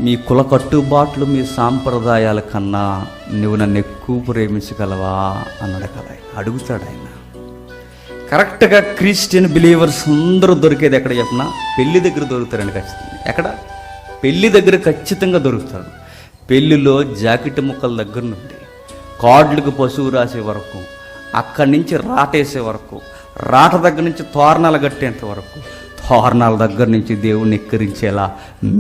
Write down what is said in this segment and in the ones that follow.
మీ కుల కట్టుబాట్లు, మీ సాంప్రదాయాల కన్నా నువ్వు నన్ను ఎక్కువ ప్రేమించగలవా అన్నాడు కదా ఆయన. అడుగుతాడు ఆయన. కరెక్ట్గా క్రిస్టియన్ బిలీవర్స్ అందరూ దొరికేది ఎక్కడ చెప్పినా పెళ్లి దగ్గర దొరుకుతారండి. ఖచ్చితంగా ఎక్కడ? పెళ్లి దగ్గర ఖచ్చితంగా దొరుకుతారు. పెళ్లిలో జాకెట్ ముక్కల దగ్గర నుండి కార్డులకు పశువు రాసే వరకు, అక్కడి నుంచి రాటేసే వరకు, రాట దగ్గర నుంచి తోరణాలు కట్టేంత వరకు, తోరణాల దగ్గర నుంచి దేవుణ్ణి ఎక్కిరించేలా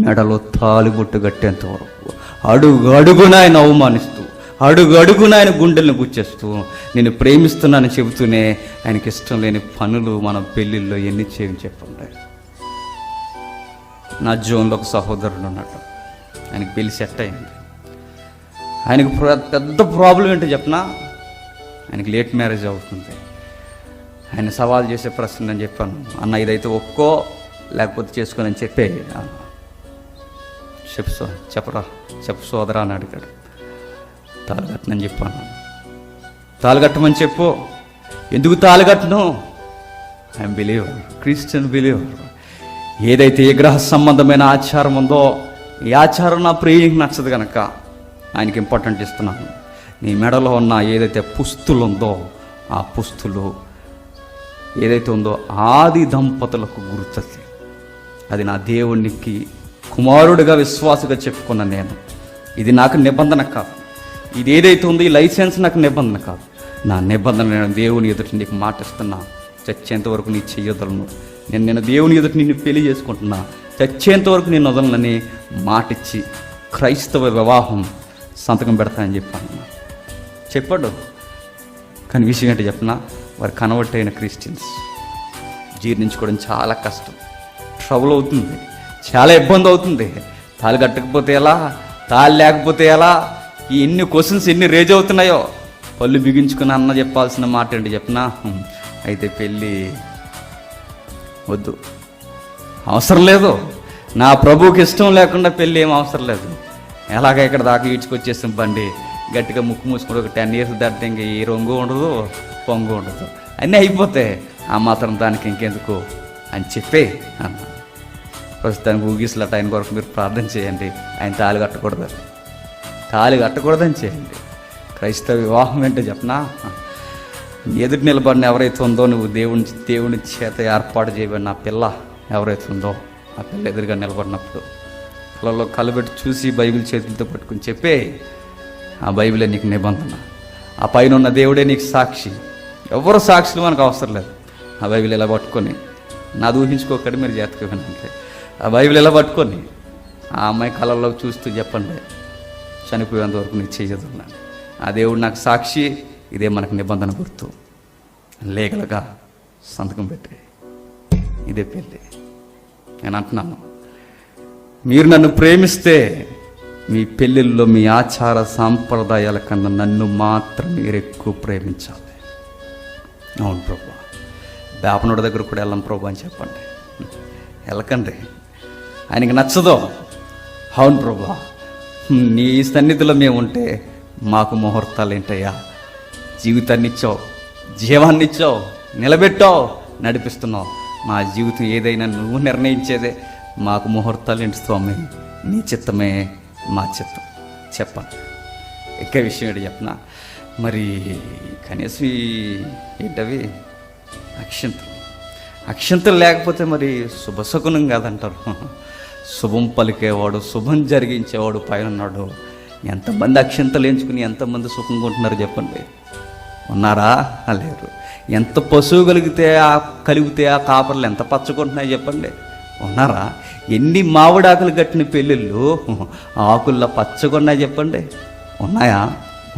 మెడలో తాలిబొట్టు కట్టేంత వరకు అడుగు అడుగున ఆయన అవమానిస్తూ, అడుగు అడుగున ఆయన గుండెలను గుచ్చేస్తూ, నేను ప్రేమిస్తున్నానని చెబుతూనే ఆయనకి ఇష్టం లేని పనులు మనం పెళ్ళిళ్ళలో ఎన్ని చేయని చెప్పండి. నా జోన్లో ఒక సహోదరుడు ఉన్నట్టు, ఆయనకి పెళ్లి సెట్ అయింది. ఆయనకు పెద్ద ప్రాబ్లం ఏంటో చెప్పనా, ఆయనకి లేట్ మ్యారేజ్ అవుతుంది. ఆయన సవాల్ చేసే ప్రశ్న నేను చెప్పాను, అన్న ఇదైతే ఒక్కో లేకపోతే చేసుకొని అని చెప్పే. చెప్పు సోదరా అని అడిగాడు. తాళగట్టనని చెప్పాను. తాళగట్టమని చెప్పు. ఎందుకు తాళగట్టను? I'm believer, Christian believer. ఏదైతే విగ్రహ సంబంధమైన ఆచారం ఉందో ఈ ఆచారం నా ప్రియునికి నచ్చదు కనుక ఆయనకి ఇంపార్టెంట్ ఇస్తున్నాను. నీ మెడలో ఉన్న ఏదైతే పుస్తులు ఉందో ఆ పుస్తులు ఏదైతే ఉందో ఆది దంపతులకు గుర్తది. అది నా దేవునికి కుమారుడిగా విశ్వాసగా చెప్పుకున్న నేను. ఇది నాకు నిబంధన కాదు. ఇది ఏదైతే ఉందో ఈ లైసెన్స్ నాకు నిబంధన కాదు. నా నిబంధన నేను దేవుని ఎదుటి నీకు మాటిస్తున్నా. చచ్చేంత వరకు నీ చెయ్యొదలను. నేను దేవుని ఎదుటి నిన్ను పెళ్లి చేసుకుంటున్నా. చచ్చేంత వరకు నేను వదలనని మాటిచ్చి క్రైస్తవ వివాహం సంతకం పెడతానని చెప్పాడు. కానీ విషయం ఏంటో చెప్పినా, వారు కన్వర్ట్ అయిన క్రిస్టియన్స్ జీర్ణించుకోవడం చాలా కష్టం, ట్రబుల్ అవుతుంది, చాలా ఇబ్బంది అవుతుంది. తాళి కట్టకపోతే ఎలా, తాళి లేకపోతే ఎలా, ఈ ఎన్ని క్వశ్చన్స్ ఎన్ని రేజ్ అవుతున్నాయో. పళ్ళు బిగించుకుని అన్న చెప్పాల్సిన మాట ఏంటి చెప్పినా, అయితే పెళ్ళి వద్దు, అవసరం లేదు, నా ప్రభువుకి ఇష్టం లేకుండా పెళ్ళి ఏం అవసరం లేదు. ఎలాగ ఇక్కడ దాకా ఈడ్చుకొచ్చేసాం బండి, గట్టిగా ముక్కు మూసుకుంటే ఒక 10 years దాటితే ఇంక ఏ రంగు ఉండదు, పొంగు ఉండదు, అన్నీ అయిపోతాయి. ఆ మాత్రం దానికి ఇంకెందుకు అని చెప్పే అన్న. ప్రస్తుతానికి ఊగిసలట ఆయన కొరకు మీరు ప్రార్థన చేయండి. ఆయన తాళి కట్టకూడదని చేయండి. క్రైస్తవ వివాహం ఏంటో చెప్పనా, ఎదుటి నిలబడిన ఎవరైతే ఉందో, నువ్వు దేవుని చేత ఏర్పాటు చేయబడిన ఆ పిల్ల ఎవరైతే ఉందో, ఆ పిల్ల ఎదురుగా నిలబడినప్పుడు కళ్ళలో కలబెట్టి చూసి బైబిల్ చేతులతో పట్టుకుని చెప్పే, ఆ బైబిలే నీకు నిబంధన, ఆ పైన ఉన్న దేవుడే నీకు సాక్షి. ఎవరు సాక్షులు మనకు అవసరం లేదు. ఆ బైబిల్ ఎలా పట్టుకొని, నాది ఊహించుకోకండి, మీరు జాతకం వినండి. ఆ బైబిల్ ఎలా పట్టుకొని ఆ అమ్మాయి కళ్ళల్లో చూస్తూ చెప్పండి, చనిపోయేంత వరకు నీకు చేయదున్నాను, ఆ దేవుడు నాకు సాక్షి, ఇదే మనకు నిబంధన గుర్తు, లీగల్గా సంతకం పెట్టి ఇదే పెళ్ళి. నేను అంటున్నాను, మీరు నన్ను ప్రేమిస్తే మీ పెళ్ళిళ్ళలో మీ ఆచార సాంప్రదాయాల కన్నా నన్ను మాత్రం మీరు ఎక్కువ ప్రేమించాలి. అవును ప్రభు, బేపనుడి దగ్గర కూడా వెళ్ళం ప్రభు అని చెప్పండి. వెళ్ళకండి, ఆయనకి నచ్చదో. అవును ప్రభు, నీ సన్నిధిలో మేము ఉంటే మాకు ముహూర్తాలు ఏంటయ్యా, జీవితాన్ని ఇచ్చావు, జీవాన్ని ఇచ్చావు, నిలబెట్టావు, నడిపిస్తున్నావు. మా జీవితం ఏదైనా నువ్వు నిర్ణయించేదే, మాకు ముహూర్తాలు ఏంటి స్వామి, నీ చిత్తమే మా చిత్తం చెప్పండి. ఎక్కే విషయం ఏంటి చెప్పనా, మరి కనీసం ఏంటవి అక్షంతలు లేకపోతే మరి శుభశకునం కాదంటారు. శుభం పలికేవాడు, శుభం జరిగించేవాడు పైన ఉన్నాడు. ఎంతమంది అక్షంతలు ఎంచుకుని ఎంతమంది సుఖంగా ఉంటున్నారు చెప్పండి, ఉన్నారా? లేరు. ఎంత పశువు కలిగితే ఆ కాపర్లు ఎంత పచ్చకుంటున్నాయి చెప్పండి, ఉన్నారా? ఎన్ని మామిడాకులు కట్టిన పెళ్ళిళ్ళు ఆకుల్లో పచ్చగొన్నాయి చెప్పండి, ఉన్నాయా?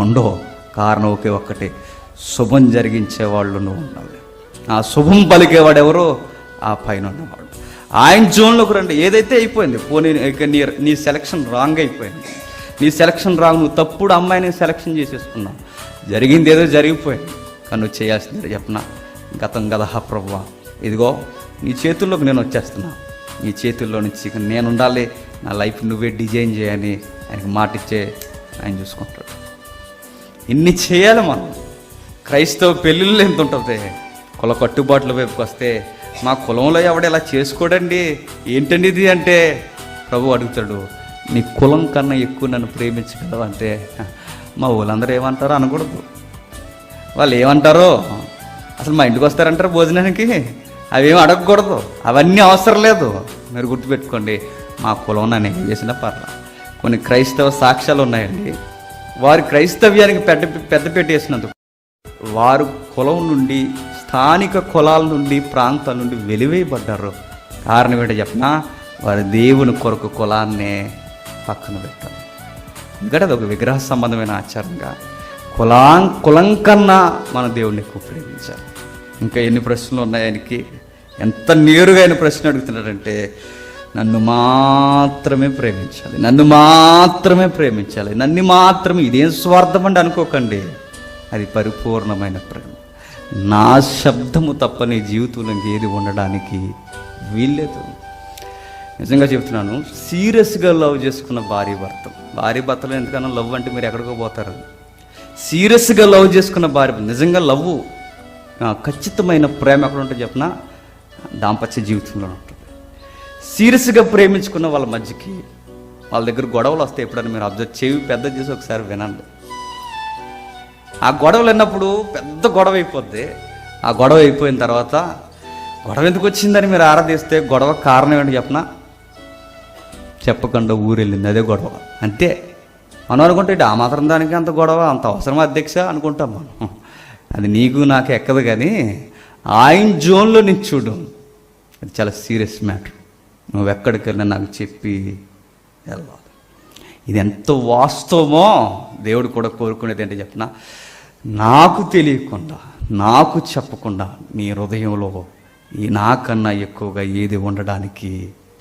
ఉండవు. కారణం ఒకే ఒక్కటే, శుభం జరిగించేవాళ్ళు నువ్వు ఉన్నావు. ఆ శుభం పలికేవాడు ఎవరో, ఆ పైన ఉన్నవాడు. ఆయన జోన్లోకి రండి. ఏదైతే అయిపోయింది, పోనీ ఇక నీ సెలక్షన్ రాంగ్ అయిపోయింది, నీ సెలక్షన్ రాంగ్, నువ్వు తప్పుడు అమ్మాయిని సెలక్షన్ చేసేసుకున్నావు, జరిగింది ఏదో జరిగిపోయింది. కానీ నువ్వు చేయాల్సింది చెప్పనా, గతం గదా ప్రభువా, ఇదిగో నీ చేతుల్లోకి నేను వచ్చేస్తున్నా, నీ చేతుల్లో నుంచి నేను ఉండాలి, నా లైఫ్ నువ్వే డిజైన్ చేయని ఆయనకు మాట ఇచ్చే ఆయన చూసుకుంటాడు. ఇన్ని చేయాలి మనం. క్రైస్తవ పెళ్ళిళ్ళు ఎంత ఉంటుంది, కుల కట్టుబాట్ల వైపుకి వస్తే మా కులంలో ఎవడు ఇలా చేసుకోడండి, ఏంటండి ఇది అంటే ప్రభు అడుగుతాడు, నీ కులం కన్నా ఎక్కువ నన్ను ప్రేమించగలవు అంటే మా ఊళ్ళందరూ ఏమంటారో అనకూడదు. వాళ్ళు ఏమంటారో, అసలు మా ఇంటికి వస్తారంటారు భోజనానికి, అవేమి అడగకూడదు, అవన్నీ అవసరం లేదు. మీరు గుర్తుపెట్టుకోండి, మా కులం నన్ను ఏం చేసినా పర్లా. కొన్ని క్రైస్తవ సాక్ష్యాలు ఉన్నాయండి, వారి క్రైస్తవ్యానికి పెద్ద పెట్టేసినందుకు వారు కులం నుండి, స్థానిక కులాల నుండి, ప్రాంతాల నుండి వెలివేయబడ్డారు. కారణం ఏంటో చెప్పనా, వారి దేవుని కొరకు కులాన్నే పక్కన పెట్టారు. ఎందుకంటే అది ఒక విగ్రహ సంబంధమైన ఆచారంగా కులం కన్నా మన దేవుడిని ఎక్కువ ప్రేమించాలి. ఇంకా ఎన్ని ప్రశ్నలు ఉన్నాయి ఆయనకి, ఎంత నేరుగా ఆయన ప్రశ్న అడుగుతున్నాడంటే, నన్ను మాత్రమే ప్రేమించాలి, నన్ను మాత్రమే ప్రేమించాలి, నన్ను మాత్రమే. ఇదేం స్వార్థం అండి అనుకోకండి, అది పరిపూర్ణమైన ప్రేమ. నా శబ్దము తప్ప నీ జీవితంలో ఏది ఉండడానికి వీల్లేదు. నిజంగా చెప్తున్నాను, సీరియస్గా లవ్ చేసుకున్న భార్య భర్తలు ఎందుకన్నా లవ్ అంటే మీరు ఎక్కడికో పోతారు. సీరియస్గా లవ్ చేసుకున్న భార్య, నిజంగా లవ్, ఖచ్చితమైన ప్రేమ ఎక్కడ ఉంటుంది చెప్పిన, దాంపత్య జీవితంలో ఉంటుంది. సీరియస్గా ప్రేమించుకున్న వాళ్ళ మధ్యకి వాళ్ళ దగ్గర గొడవలు వస్తాయి. ఎప్పుడైనా మీరు అబ్జర్వ్ చెవి పెద్ద చేసి ఒకసారి వినండి. ఆ గొడవలు విన్నప్పుడు పెద్ద గొడవ అయిపోద్ది. ఆ గొడవ అయిపోయిన తర్వాత గొడవ ఎందుకు వచ్చిందని మీరు ఆరాధిస్తే గొడవ కారణం ఏంటి చెప్పకుండా ఊరెళ్ళింది, అదే గొడవ. అంతే. మనం అనుకుంటే ఆ మాత్రం దానికి అంత గొడవ, అంత అవసరమా అధ్యక్ష అనుకుంటాం మనం. అది నీకు నాకు ఎక్కదు, కానీ ఆయన జోన్లో నీకు చూడు, అది చాలా సీరియస్ మ్యాటర్. నువ్వు ఎక్కడికి వెళ్ళినా నాకు చెప్పి వెళ్ళాలి. ఇది ఎంత వాస్తవమో దేవుడు కూడా కోరుకునేది ఏంటి చెప్పిన, నాకు తెలియకుండా, నాకు చెప్పకుండా నీ హృదయంలో ఈ నాకన్నా ఎక్కువగా ఏది ఉండడానికి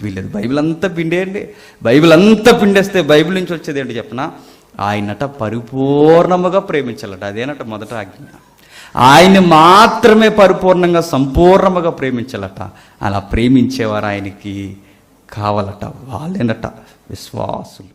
వీలేదు. బైబిల్ అంతా పిండేయండి, బైబిల్ అంతా పిండేస్తే బైబిల్ నుంచి వచ్చేది ఏంటి చెప్పిన, ఆయనట పరిపూర్ణముగా ప్రేమించాలట. అదేనట మొదట ఆజ్ఞ. ఆయన్ని మాత్రమే పరిపూర్ణంగా సంపూర్ణముగా ప్రేమించాలట. అలా ప్రేమించేవారు ఆయనకి కావాలట. వాళ్ళేనట విశ్వాసులు.